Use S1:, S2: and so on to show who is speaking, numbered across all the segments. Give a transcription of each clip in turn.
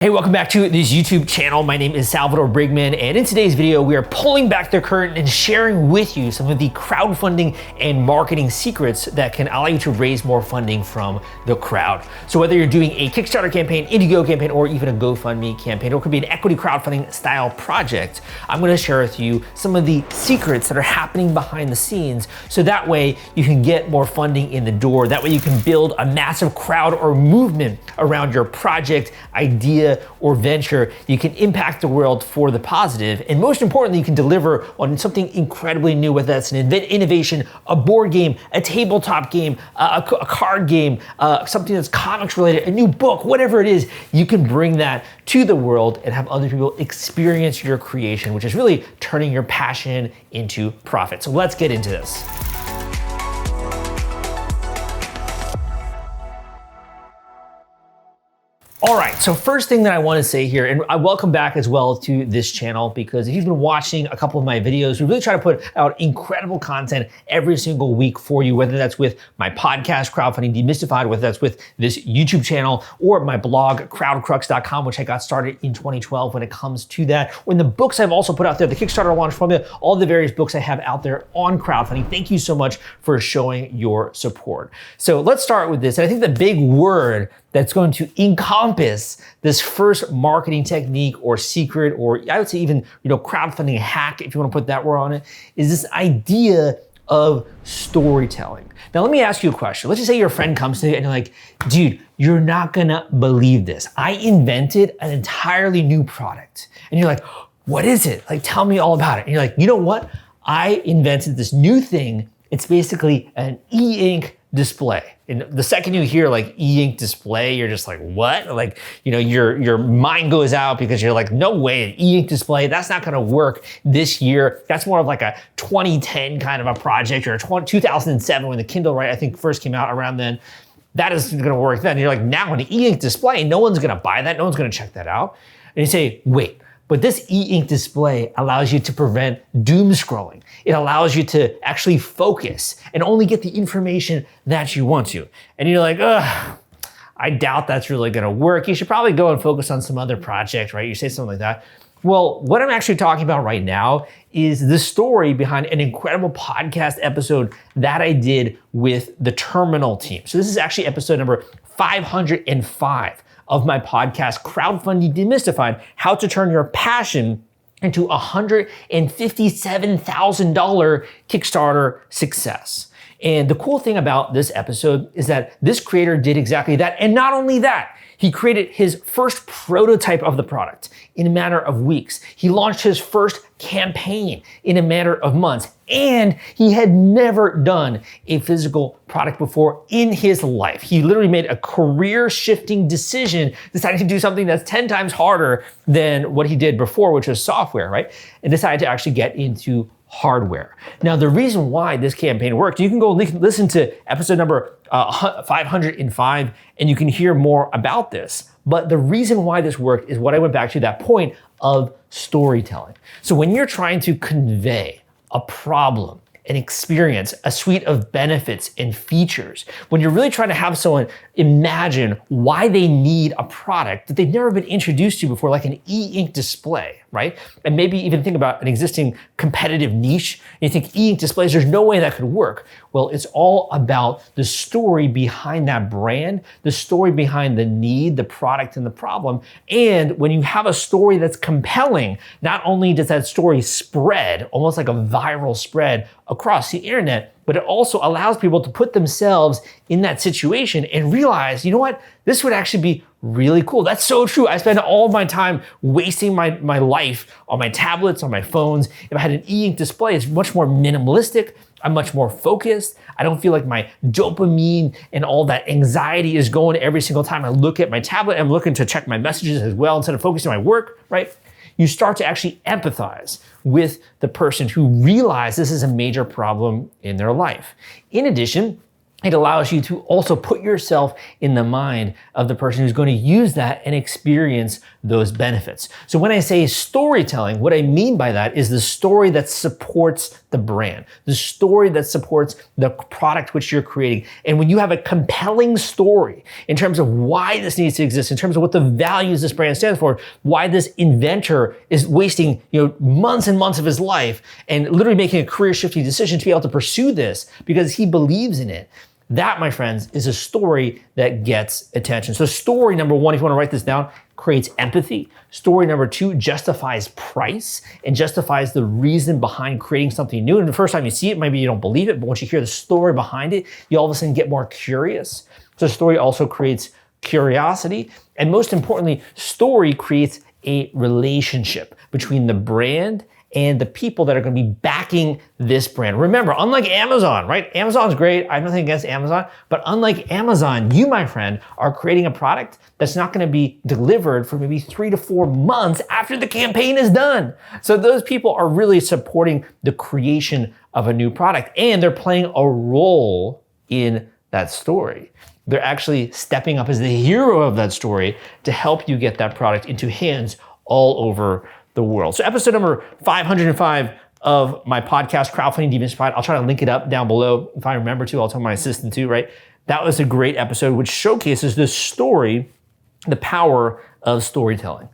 S1: Hey, welcome back to this YouTube channel. My name is Salvador Briggman, and in today's video, we are pulling back the curtain and sharing with you some of the crowdfunding and marketing secrets that can allow you to raise more funding from the crowd. So whether you're doing a Kickstarter campaign, Indiegogo campaign, or even a GoFundMe campaign, or it could be an equity crowdfunding style project, I'm gonna share with you some of the secrets that are happening behind the scenes, so that way you can get more funding in the door. That way you can build a massive crowd or movement around your project, idea, or venture. You can impact the world for the positive, and most importantly, you can deliver on something incredibly new, whether that's an innovation, a board game, a tabletop game, a card game, something that's comics related, a new book, whatever it is. You can bring that to the world and have other people experience your creation, which is really turning your passion into profit. So let's get into this. All right, so first thing that I want to say here, and I welcome back as well to this channel, because if you've been watching a couple of my videos, we really try to put out incredible content every single week for you, whether that's with my podcast, Crowdfunding Demystified, whether that's with this YouTube channel, or my blog, crowdcrux.com, which I got started in 2012 when it comes to that. When the books I've also put out there, the Kickstarter launch formula, all the various books I have out there on crowdfunding. Thank you so much for showing your support. So let's start with this. And I think the big word that's going to encompass this first marketing technique or secret, or I would say even, crowdfunding hack, if you want to put that word on it, is this idea of storytelling. Now, let me ask you a question. Let's just say your friend comes to you and you're like, dude, you're not gonna believe this. I invented an entirely new product. And you're like, what is it? Like, tell me all about it. And you're like, you know what? I invented this new thing. It's basically an e-ink display. And the second you hear like e-ink display, you're just like, what? Like, your mind goes out, because you're like, no way, an e-ink display, that's not gonna work this year. That's more of like a 2010 kind of a project, or 2007 when the Kindle, right, I think first came out around then. That isn't gonna work then. And you're like, now an e-ink display, no one's gonna buy that, no one's gonna check that out. And you say, wait, but this e-ink display allows you to prevent doom scrolling. It allows you to actually focus and only get the information that you want to. And you're like, ugh, I doubt that's really gonna work. You should probably go and focus on some other project, right? You say something like that. Well, what I'm actually talking about right now is the story behind an incredible podcast episode that I did with the Terminal team. So this is actually episode number 505 of my podcast, Crowdfunding Demystified, how to turn your passion into a $157,000 Kickstarter success. And the cool thing about this episode is that this creator did exactly that. And not only that, he created his first prototype of the product in a matter of weeks. He launched his first campaign in a matter of months. And he had never done a physical product before in his life. He literally made a career-shifting decision, deciding to do something that's 10 times harder than what he did before, which was software, right? And decided to actually get into hardware. Now, the reason why this campaign worked, you can go listen to episode number 505, and you can hear more about this. But the reason why this worked is what I went back to, that point of storytelling. So when you're trying to convey a problem, an experience, a suite of benefits and features, when you're really trying to have someone imagine why they need a product that they've never been introduced to before, like an e-ink display, right? And maybe even think about an existing competitive niche, and you think e-ink displays, there's no way that could work. Well, it's all about the story behind that brand, the story behind the need, the product, and the problem. And when you have a story that's compelling, not only does that story spread, almost like a viral spread across the internet, but it also allows people to put themselves in that situation and realize, you know what, this would actually be really cool. That's so true. I spend all of my time wasting my life on my tablets, on my phones. If I had an e-ink display, it's much more minimalistic. I'm much more focused. I don't feel like my dopamine and all that anxiety is going every single time I look at my tablet. I'm looking to check my messages as well instead of focusing on my work, right? You start to actually empathize with the person who realizes this is a major problem in their life. In addition, it allows you to also put yourself in the mind of the person who's going to use that and experience those benefits. So when I say storytelling, what I mean by that is the story that supports the brand, the story that supports the product which you're creating. And when you have a compelling story in terms of why this needs to exist, in terms of what the values this brand stands for, why this inventor is wasting, months and months of his life and literally making a career-shifting decision to be able to pursue this because he believes in it. That, my friends, is a story that gets attention. So story number one, if you want to write this down, creates empathy. Story number two justifies price and justifies the reason behind creating something new. And the first time you see it, maybe you don't believe it, but once you hear the story behind it, you all of a sudden get more curious. So story also creates curiosity. And most importantly, story creates a relationship between the brand and the people that are going to be backing this brand. Remember, unlike Amazon, right? Amazon's great. I have nothing against Amazon, but unlike Amazon, you, my friend, are creating a product that's not going to be delivered for maybe 3 to 4 months after the campaign is done. So those people are really supporting the creation of a new product, and they're playing a role in that story. They're actually stepping up as the hero of that story to help you get that product into hands all over the world. So episode number 505 of my podcast, Crowdfunding Demystified. I'll try to link it up down below. If I remember to, I'll tell my assistant too, right? That was a great episode, which showcases the story, the power of storytelling.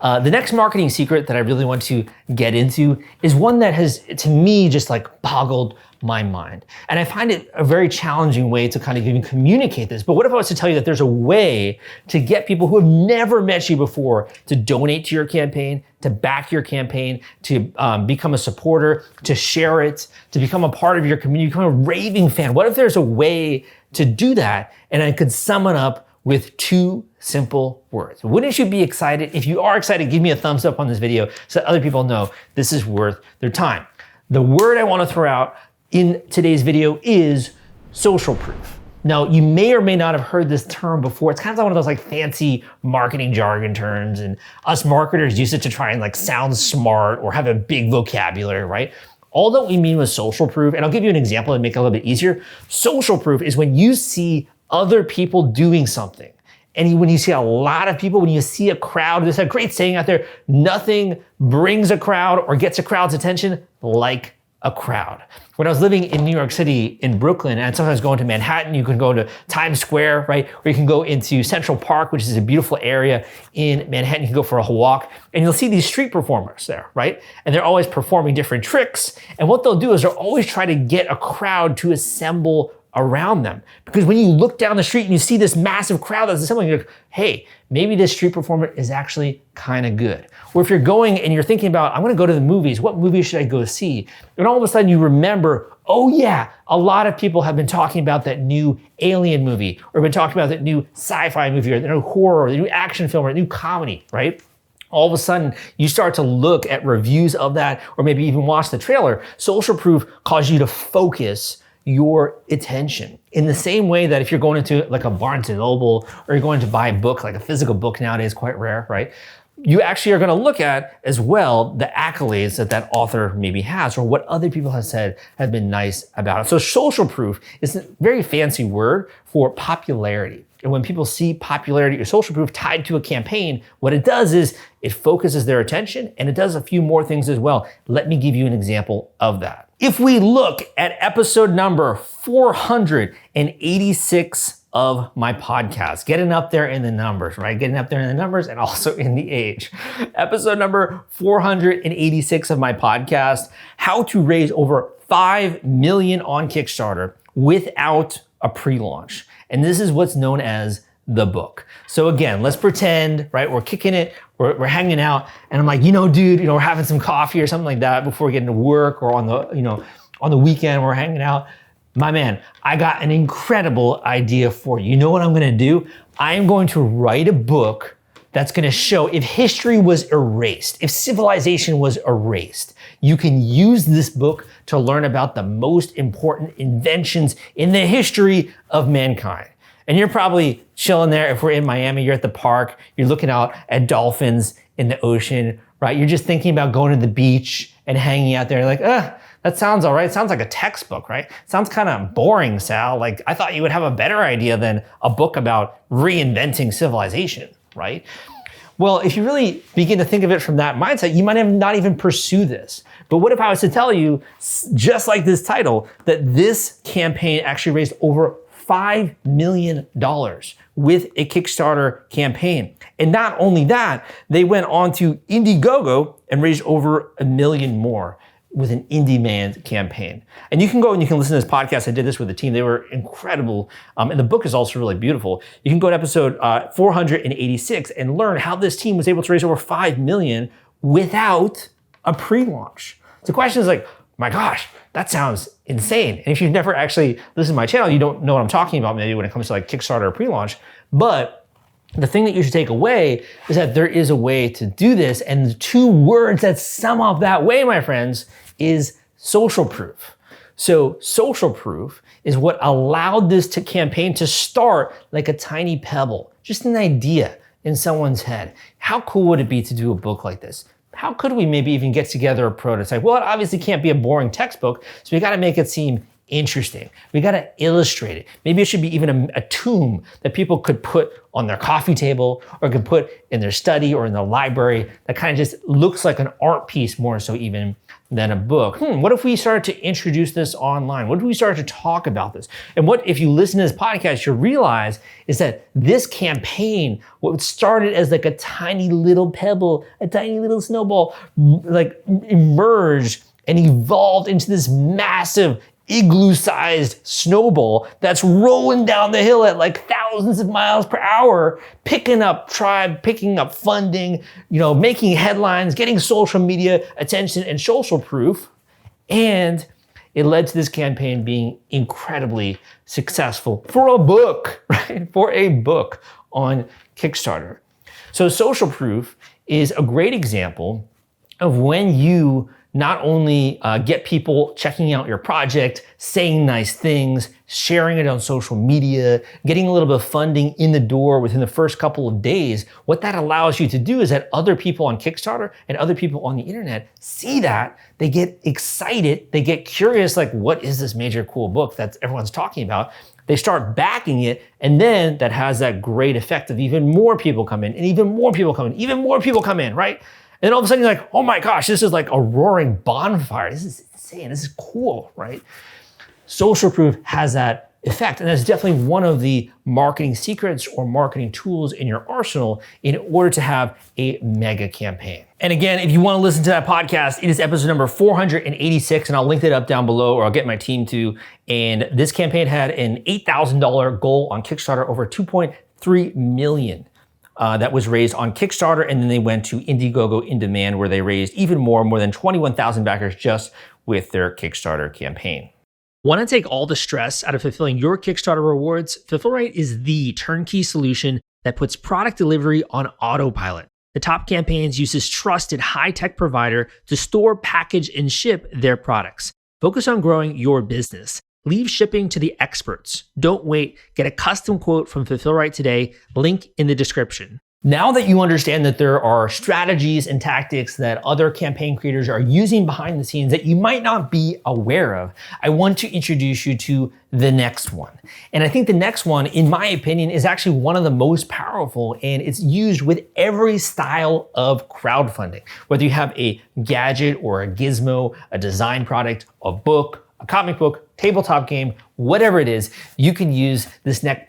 S1: The next marketing secret that I really want to get into is one that has, to me, just like boggled my mind. And I find it a very challenging way to kind of even communicate this. But what if I was to tell you that there's a way to get people who have never met you before to donate to your campaign, to back your campaign, to become a supporter, to share it, to become a part of your community, become a raving fan? What if there's a way to do that and I could sum it up with 2 simple words? Wouldn't you be excited? If you are excited, give me a thumbs up on this video so that other people know this is worth their time. The word I want to throw out in today's video is social proof. Now, you may or may not have heard this term before. It's kind of like one of those like fancy marketing jargon terms, and us marketers use it to try and like sound smart or have a big vocabulary, right? All that we mean with social proof, and I'll give you an example and make it a little bit easier. Social proof is when you see other people doing something. And when you see a lot of people, when you see a crowd, there's a great saying out there, nothing brings a crowd or gets a crowd's attention like a crowd. When I was living in New York City, in Brooklyn, and sometimes going to Manhattan, you can go to Times Square, right? Or you can go into Central Park, which is a beautiful area in Manhattan. You can go for a walk, and you'll see these street performers there, right? And they're always performing different tricks. And what they'll do is they'll always try to get a crowd to assemble around them. Because when you look down the street and you see this massive crowd that's assembling, you're like, hey, maybe this street performer is actually kind of good. Or if you're going and you're thinking about, I'm gonna go to the movies, what movie should I go see? And all of a sudden you remember, oh yeah, a lot of people have been talking about that new Alien movie, or been talking about that new sci-fi movie, or the new horror, or the new action film, or the new comedy, right? All of a sudden, you start to look at reviews of that, or maybe even watch the trailer. Social proof causes you to focus your attention. In the same way that if you're going into like a Barnes & Noble, or you're going to buy a book, like a physical book nowadays, quite rare, right? You actually are gonna look at as well the accolades that that author maybe has, or what other people have said have been nice about it. So social proof is a very fancy word for popularity. And when people see popularity or social proof tied to a campaign, what it does is it focuses their attention, and it does a few more things as well. Let me give you an example of that. If we look at episode number 486 of my podcast, getting up there in the numbers, right? Getting up there in the numbers and also in the age. Episode number 486 of my podcast, how to raise over 5 million on Kickstarter without a pre-launch. And this is what's known as the book. So again, let's pretend, right? We're kicking it, we're hanging out, and I'm like, dude, we're having some coffee or something like that before we get into work, or on the, on the weekend, we're hanging out. My man, I got an incredible idea for you. You know what I'm gonna do? I am going to write a book that's gonna show if history was erased, if civilization was erased, you can use this book to learn about the most important inventions in the history of mankind. And you're probably chilling there. If we're in Miami, you're at the park, you're looking out at dolphins in the ocean, right? You're just thinking about going to the beach and hanging out there. You're like, that sounds all right. Sounds like a textbook, right? Sounds kind of boring, Sal. Like, I thought you would have a better idea than a book about reinventing civilization, right? Well, if you really begin to think of it from that mindset, you might have not even pursue this. But what if I was to tell you, just like this title, that this campaign actually raised over $5 million with a Kickstarter campaign. And not only that, they went on to Indiegogo and raised over $1 million more with an in-demand campaign. And you can go and you can listen to this podcast. I did this with the team. They were incredible. And the book is also really beautiful. You can go to episode 486 and learn how this team was able to raise over $5 million without a pre-launch. The question is like, my gosh, that sounds insane. And if you've never actually listened to my channel, you don't know what I'm talking about maybe when it comes to like Kickstarter or pre-launch. But the thing that you should take away is that there is a way to do this. And the two words that sum up that way, my friends, is social proof. So social proof is what allowed this campaign to start like a tiny pebble, just an idea in someone's head. How cool would it be to do a book like this? How could we maybe even get together a prototype? Well, it obviously can't be a boring textbook, so we gotta make it seem interesting. We gotta illustrate it. Maybe it should be even a tomb that people could put on their coffee table or could put in their study or in their library that kind of just looks like an art piece more so even than a book. What if we started to introduce this online? What if we started to talk about this? And what if you listen to this podcast, you'll realize is that this campaign, what started as like a tiny little pebble, a tiny little snowball, like emerged and evolved into this massive igloo-sized snowball that's rolling down the hill at like thousands of miles per hour, picking up tribe, picking up funding, making headlines, getting social media attention and social proof. And it led to this campaign being incredibly successful for a book, right? For a book on Kickstarter. So social proof is a great example of when you not only get people checking out your project, saying nice things, sharing it on social media, getting a little bit of funding in the door within the first couple of days, what that allows you to do is that other people on Kickstarter and other people on the internet see that, they get excited, they get curious, like, what is this major cool book that everyone's talking about? They start backing it, and then that has that great effect of even more people come in, and even more people come in, even more people come in, right? And all of a sudden you're like, oh my gosh, this is like a roaring bonfire. This is insane, this is cool, right? Social proof has that effect. And that's definitely one of the marketing secrets or marketing tools in your arsenal in order to have a mega campaign. And again, if you want to listen to that podcast, it is episode number 486, and I'll link that up down below, or I'll get my team to. And this campaign had an $8,000 goal on Kickstarter, over 2.3 million. That was raised on Kickstarter, and then they went to Indiegogo in demand, where they raised even more than 21,000 backers just with their Kickstarter campaign. Want to take all the stress out of fulfilling your Kickstarter rewards? Fulfillrite is the turnkey solution that puts product delivery on autopilot. The Top Campaigns uses trusted high-tech provider to store, package, and ship their products. Focus on growing your business. Leave shipping to the experts. Don't wait. Get a custom quote from Fulfillrite today. Link in the description. Now that you understand that there are strategies and tactics that other campaign creators are using behind the scenes that you might not be aware of, I want to introduce you to the next one. And I think the next one, in my opinion, is actually one of the most powerful, and it's used with every style of crowdfunding. Whether you have a gadget or a gizmo, a design product, a book, a comic book, tabletop game, whatever it is, you can use this next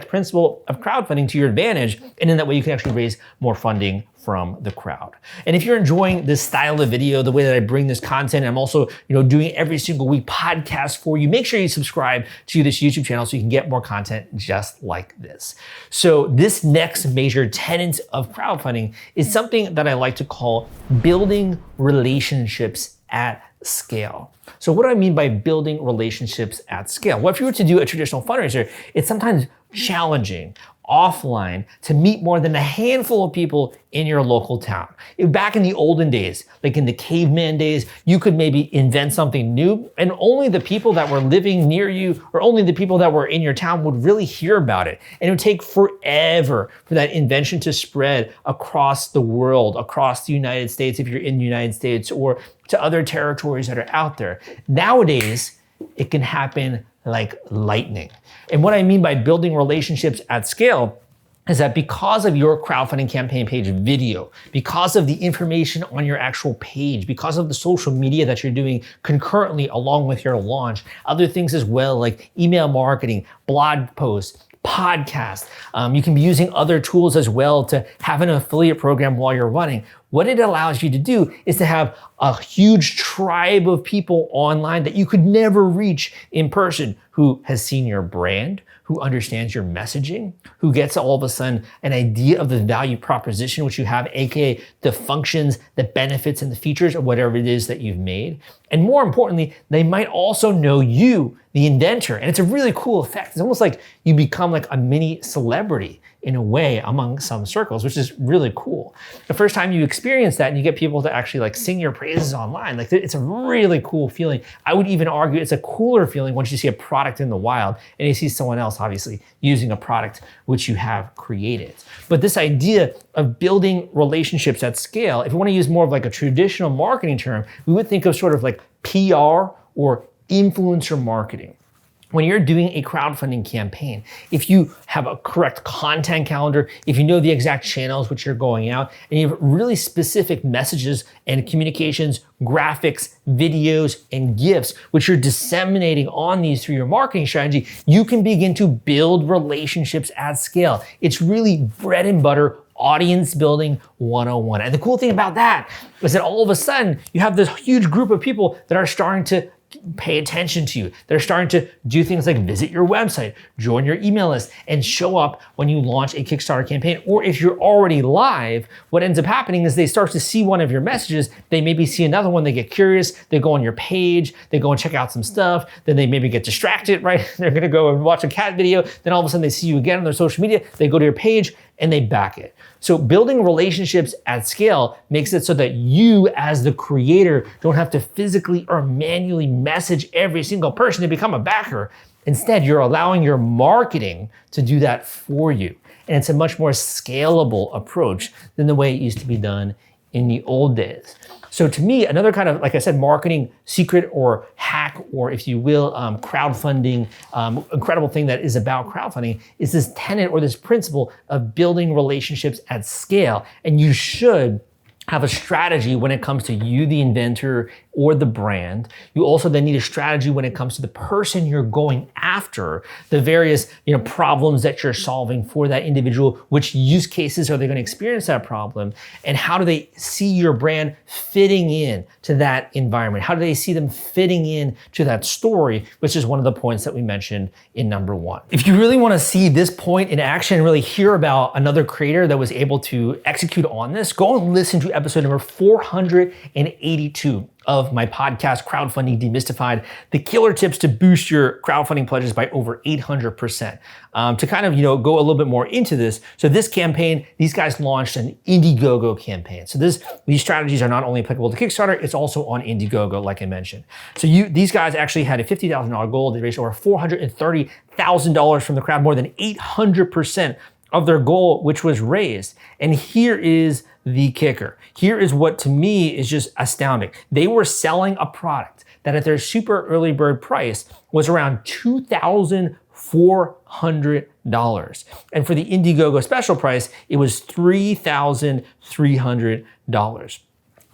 S1: principle of crowdfunding to your advantage, and in that way you can actually raise more funding from the crowd. And if you're enjoying this style of video, the way that I bring this content, I'm also doing every single week podcasts for you, make sure you subscribe to this YouTube channel so you can get more content just like this. So this next major tenet of crowdfunding is something that I like to call building relationships at scale. So what do I mean by building relationships at scale? Well, if you were to do a traditional fundraiser, it's sometimes challenging offline to meet more than a handful of people in your local town. Back in the olden days, like in the caveman days, you could maybe invent something new and only the people that were living near you or only the people that were in your town would really hear about it. And it would take forever for that invention to spread across the world, across the United States, if you're in the United States, or to other territories that are out there. Nowadays, it can happen like lightning. And what I mean by building relationships at scale is that because of your crowdfunding campaign page video, because of the information on your actual page, because of the social media that you're doing concurrently along with your launch, other things as well like email marketing, blog posts, podcast. You can be using other tools as well to have an affiliate program while you're running. What it allows you to do is to have a huge tribe of people online that you could never reach in person who has seen your brand, who understands your messaging, who gets all of a sudden an idea of the value proposition which you have, aka the functions, the benefits, and the features of whatever it is that you've made. And more importantly, they might also know you, the inventor. And it's a really cool effect. It's almost like you become like a mini celebrity in a way among some circles, which is really cool. The first time you experience that and you get people to actually like sing your praises online, like it's a really cool feeling. I would even argue it's a cooler feeling once you see a product in the wild and you see someone else obviously using a product which you have created. But this idea of building relationships at scale, if you want to use more of like a traditional marketing term, we would think of sort of like PR or influencer marketing. When you're doing a crowdfunding campaign, if you have a correct content calendar, if you know the exact channels which you're going out, and you have really specific messages and communications, graphics, videos, and GIFs, which you're disseminating on these through your marketing strategy, you can begin to build relationships at scale. It's really bread and butter audience building 101. And the cool thing about that is that all of a sudden you have this huge group of people that are starting to pay attention to you. They're starting to do things like visit your website, join your email list, and show up when you launch a Kickstarter campaign. Or if you're already live, what ends up happening is they start to see one of your messages, they maybe see another one, they get curious, they go on your page, they go and check out some stuff, then they maybe get distracted, right? They're gonna go and watch a cat video, then all of a sudden they see you again on their social media, they go to your page, and they back it. So building relationships at scale makes it so that you as the creator don't have to physically or manually message every single person to become a backer. Instead, you're allowing your marketing to do that for you. And it's a much more scalable approach than the way it used to be done in the old days. So to me, another kind of, like I said, marketing secret or hack, or if you will, crowdfunding, incredible thing that is about crowdfunding is this tenet or this principle of building relationships at scale. And you should have a strategy when it comes to you, the inventor, or the brand. You also then need a strategy when it comes to the person you're going after, the various problems that you're solving for that individual, which use cases are they going to experience that problem, and how do they see your brand fitting in to that environment? How do they see them fitting in to that story, which is one of the points that we mentioned in number 1. If you really want to see this point in action and really hear about another creator that was able to execute on this, go and listen to episode number 482 of my podcast, Crowdfunding Demystified, the killer tips to boost your crowdfunding pledges by over 800%. To kind of, go a little bit more into this. So this campaign, these guys launched an Indiegogo campaign. So these strategies are not only applicable to Kickstarter, it's also on Indiegogo, like I mentioned. So these guys actually had a $50,000 goal. They raised over $430,000 from the crowd, more than 800% of their goal, which was raised. And here is the kicker. Here is what to me is just astounding. They were selling a product that at their super early bird price was around $2,400. And for the Indiegogo special price, it was $3,300.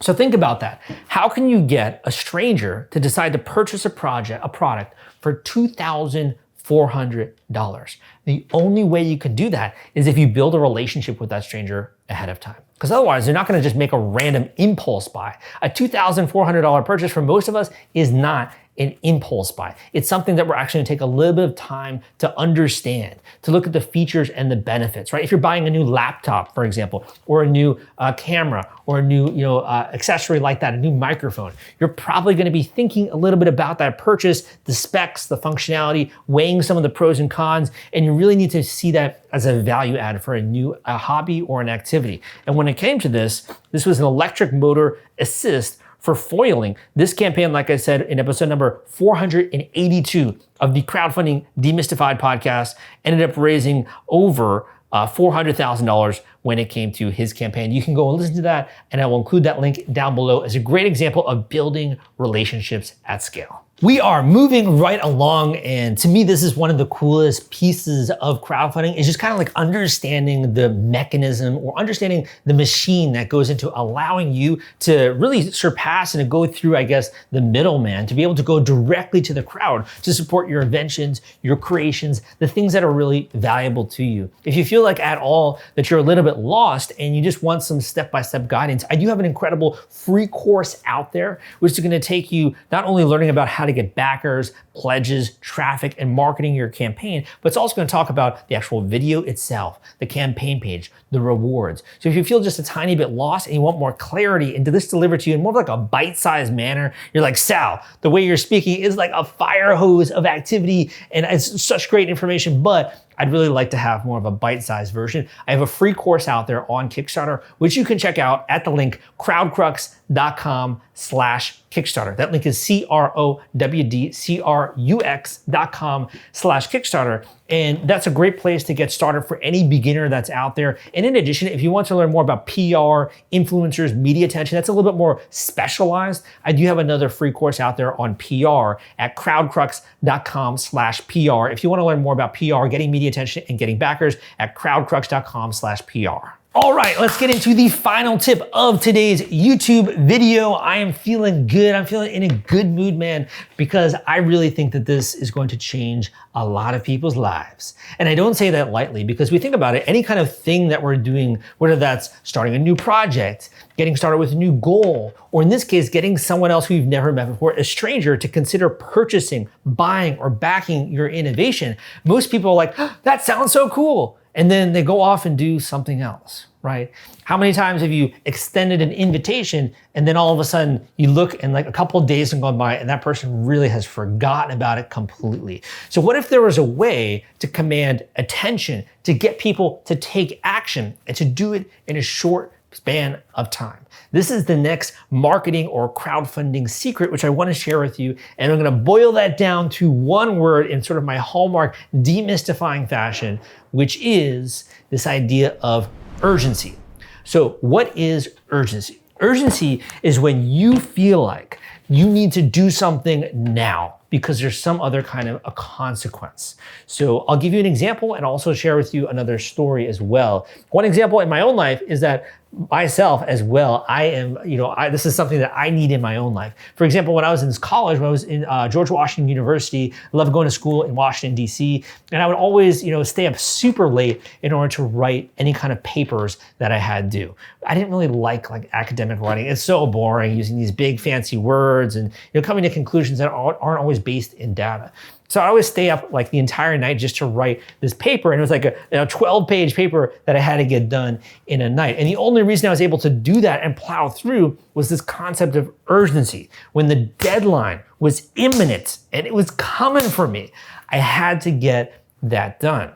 S1: So think about that. How can you get a stranger to decide to purchase a product for $2,400? The only way you can do that is if you build a relationship with that stranger ahead of time. Because otherwise, they're not going to just make a random impulse buy. A $2,400 purchase for most of us is not an impulse buy. It's something that we're actually gonna take a little bit of time to understand, to look at the features and the benefits, right? If you're buying a new laptop, for example, or a new camera, or a new accessory like that, a new microphone, you're probably gonna be thinking a little bit about that purchase, the specs, the functionality, weighing some of the pros and cons, and you really need to see that as a value add for a hobby or an activity. And when it came to this was an electric motor assist for foiling. This campaign, like I said in episode number 482 of the Crowdfunding Demystified podcast, ended up raising over $400,000 when it came to his campaign. You can go and listen to that, and I will include that link down below as a great example of building relationships at scale. We are moving right along, and to me, this is one of the coolest pieces of crowdfunding. It's just kind of like understanding the mechanism or understanding the machine that goes into allowing you to really surpass and to go through, I guess, the middleman, to be able to go directly to the crowd to support your inventions, your creations, the things that are really valuable to you. If you feel like at all that you're a little bit lost and you just want some step-by-step guidance, I do have an incredible free course out there, which is gonna take you not only learning about how to get backers, pledges, traffic, and marketing your campaign, but it's also going to talk about the actual video itself, the campaign page, the rewards. So if you feel just a tiny bit lost and you want more clarity and this delivered to you in more of like a bite-sized manner, you're like, Sal, the way you're speaking is like a fire hose of activity and it's such great information, but I'd really like to have more of a bite-sized version. I have a free course out there on Kickstarter, which you can check out at the link crowdcrux.com/Kickstarter. That link is crowdcrux.com/Kickstarter. And that's a great place to get started for any beginner that's out there. And in addition, if you want to learn more about PR, influencers, media attention, that's a little bit more specialized. I do have another free course out there on PR at crowdcrux.com/PR. If you want to learn more about PR, getting media attention and getting backers at crowdcrux.com/PR. All right, let's get into the final tip of today's YouTube video. I am feeling good. I'm feeling in a good mood, man, because I really think that this is going to change a lot of people's lives. And I don't say that lightly because we think about it, any kind of thing that we're doing, whether that's starting a new project, getting started with a new goal, or in this case, getting someone else who you've never met before, a stranger, to consider purchasing, buying, or backing your innovation. Most people are like, oh, that sounds so cool. And then they go off and do something else, right? How many times have you extended an invitation and then all of a sudden you look and like a couple of days have gone by and that person really has forgotten about it completely? So what if there was a way to command attention, to get people to take action and to do it in a short span of time? This is the next marketing or crowdfunding secret, which I want to share with you. And I'm going to boil that down to one word in sort of my hallmark demystifying fashion, which is this idea of urgency. So what is urgency? Urgency is when you feel like you need to do something now because there's some other kind of a consequence. So I'll give you an example and also share with you another story as well. One example in my own life is that myself as well, this is something that I need in my own life. For example, when I was in college, when I was in George Washington University, I loved going to school in Washington, DC, and I would always, stay up super late in order to write any kind of papers that I had due. I didn't really like academic writing. It's so boring using these big fancy words and coming to conclusions that aren't always based in data. So I always stay up like the entire night just to write this paper. And it was like a 12-page paper that I had to get done in a night. And the only reason I was able to do that and plow through was this concept of urgency. When the deadline was imminent and it was coming for me, I had to get that done.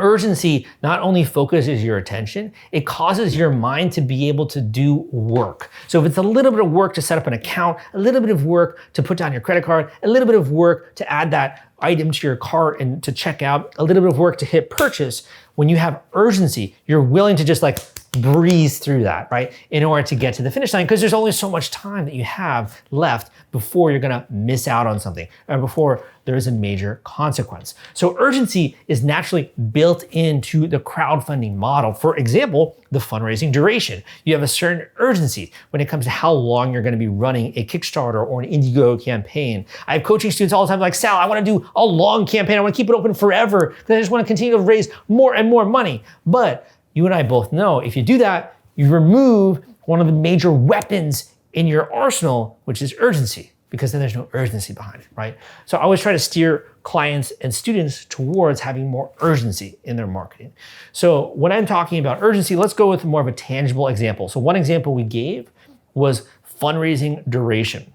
S1: Urgency not only focuses your attention, it causes your mind to be able to do work. So if it's a little bit of work to set up an account, a little bit of work to put down your credit card, a little bit of work to add that item to your cart and to check out, a little bit of work to hit purchase, when you have urgency, you're willing to just breeze through that, right? In order to get to the finish line, because there's only so much time that you have left before you're gonna miss out on something, or before there is a major consequence. So urgency is naturally built into the crowdfunding model. For example, the fundraising duration. You have a certain urgency when it comes to how long you're gonna be running a Kickstarter or an Indiegogo campaign. I have coaching students all the time like, Sal, I wanna do a long campaign. I wanna keep it open forever because I just wanna continue to raise more and more money. But you and I both know if you do that, you remove one of the major weapons in your arsenal, which is urgency. because then there's no urgency behind it, right? So I always try to steer clients and students towards having more urgency in their marketing. So when I'm talking about urgency, let's go with more of a tangible example. So one example we gave was fundraising duration.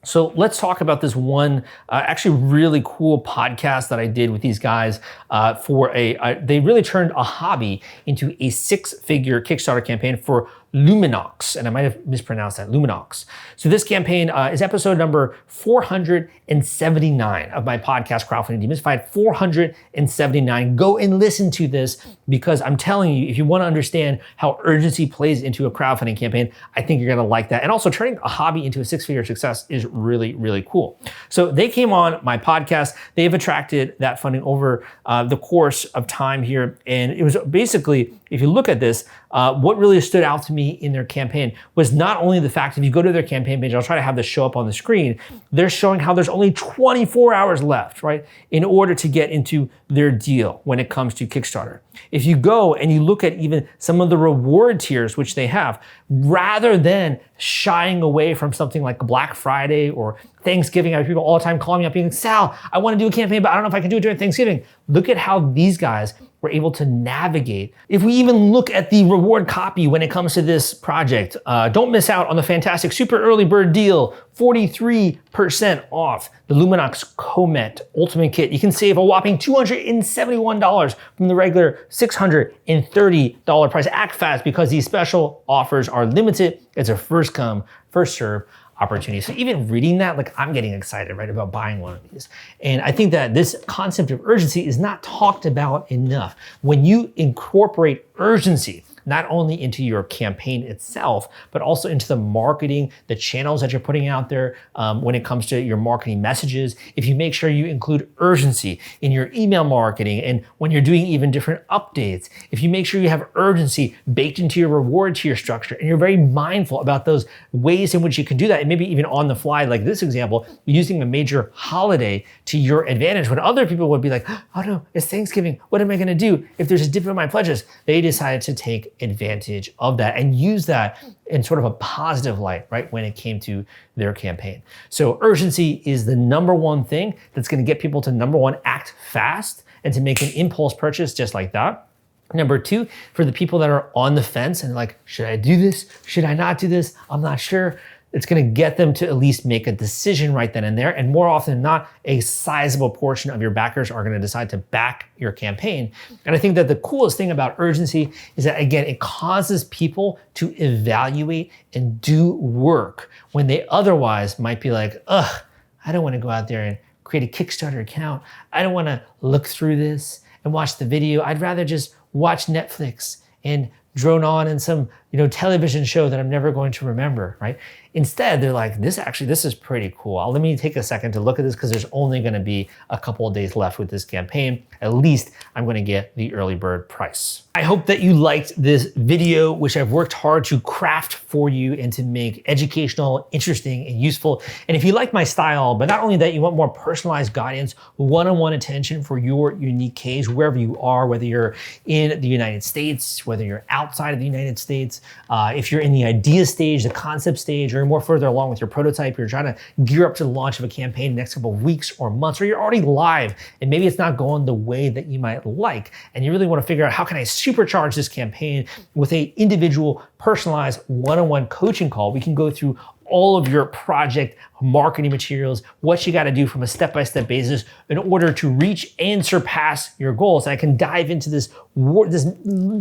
S1: So let's talk about this one actually really cool podcast that I did with these guys they really turned a hobby into a 6-figure Kickstarter campaign for Luminox, and I might have mispronounced that, Luminox. So this campaign is episode number 479 of my podcast, Crowdfunding Demystified, 479. Go and listen to this, because I'm telling you, if you want to understand how urgency plays into a crowdfunding campaign, I think you're going to like that. And also turning a hobby into a 6-figure success is really, really cool. So they came on my podcast. They've attracted that funding over the course of time here. And it was basically, if you look at this, what really stood out to me in their campaign was not only the fact, if you go to their campaign page, I'll try to have this show up on the screen, they're showing how there's only 24 hours left, right, in order to get into their deal when it comes to Kickstarter. If you go and you look at even some of the reward tiers which they have, rather than shying away from something like Black Friday or Thanksgiving, I have people all the time calling me up being, Sal, I want to do a campaign, but I don't know if I can do it during Thanksgiving. Look at how these guys were able to navigate. If we even look at the reward copy when it comes to this project, don't miss out on the fantastic super early bird deal, 43% off the Luminox Comet Ultimate Kit. You can save a whopping $271 from the regular $630 price. Act fast, because these special offers are limited. It's a first come, first serve opportunity. So even reading that, like, I'm getting excited, right, about buying one of these. And I think that this concept of urgency is not talked about enough. When you incorporate urgency, not only into your campaign itself, but also into the marketing, the channels that you're putting out there when it comes to your marketing messages. If you make sure you include urgency in your email marketing and when you're doing even different updates, if you make sure you have urgency baked into your reward tier structure, and you're very mindful about those ways in which you can do that, and maybe even on the fly, like this example, using a major holiday to your advantage, when other people would be like, oh no, it's Thanksgiving, what am I gonna do if there's a dip in my pledges? They decided to take advantage of that and use that in sort of a positive light, right, when it came to their campaign. So urgency is the number one thing that's gonna get people to, number one, act fast and to make an impulse purchase just like that. Number two, for the people that are on the fence and like, should I do this? Should I not do this? I'm not sure. It's gonna get them to at least make a decision right then and there. And more often than not, a sizable portion of your backers are gonna decide to back your campaign. And I think that the coolest thing about urgency is that, again, it causes people to evaluate and do work when they otherwise might be like, ugh, I don't wanna go out there and create a Kickstarter account. I don't wanna look through this and watch the video. I'd rather just watch Netflix and drone on in some television show that I'm never going to remember, right? Instead, they're like, this is pretty cool. Let me take a second to look at this, because there's only gonna be a couple of days left with this campaign. At least I'm gonna get the early bird price. I hope that you liked this video, which I've worked hard to craft for you and to make educational, interesting, and useful. And if you like my style, but not only that, you want more personalized guidance, one-on-one attention for your unique case, wherever you are, whether you're in the United States, whether you're outside of the United States, if you're in the idea stage, the concept stage, or you're more further along with your prototype, you're trying to gear up to the launch of a campaign in the next couple of weeks or months, or you're already live and maybe it's not going the way that you might like, and you really want to figure out, how can I supercharge this campaign with a individual, personalized, one-on-one coaching call? We can go through all of your project marketing materials, what you got to do from a step-by-step basis in order to reach and surpass your goals. And I can dive into this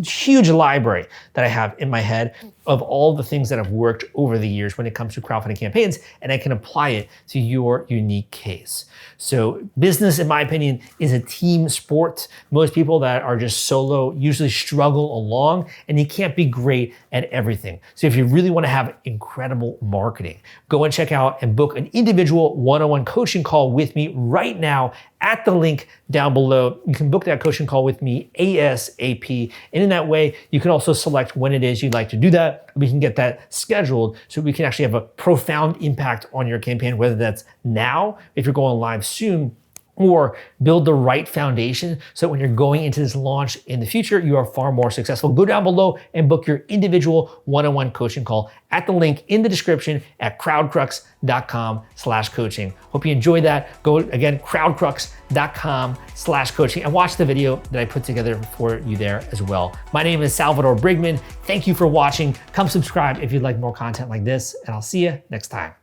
S1: huge library that I have in my head of all the things that have worked over the years when it comes to crowdfunding campaigns, and I can apply it to your unique case. So business, in my opinion, is a team sport. Most people that are just solo usually struggle along, and you can't be great at everything. So if you really want to have incredible marketing, go and check out and book an individual one-on-one coaching call with me right now at the link down below. You can book that coaching call with me ASAP. And in that way, you can also select when it is you'd like to do that. We can get that scheduled so we can actually have a profound impact on your campaign, whether that's now, if you're going live soon, or build the right foundation so when you're going into this launch in the future, you are far more successful. Go down below and book your individual one-on-one coaching call at the link in the description at crowdcrux.com/coaching. Hope you enjoyed that. Go again, crowdcrux.com/coaching, and watch the video that I put together for you there as well. My name is Salvador Briggman. Thank you for watching. Come subscribe if you'd like more content like this, and I'll see you next time.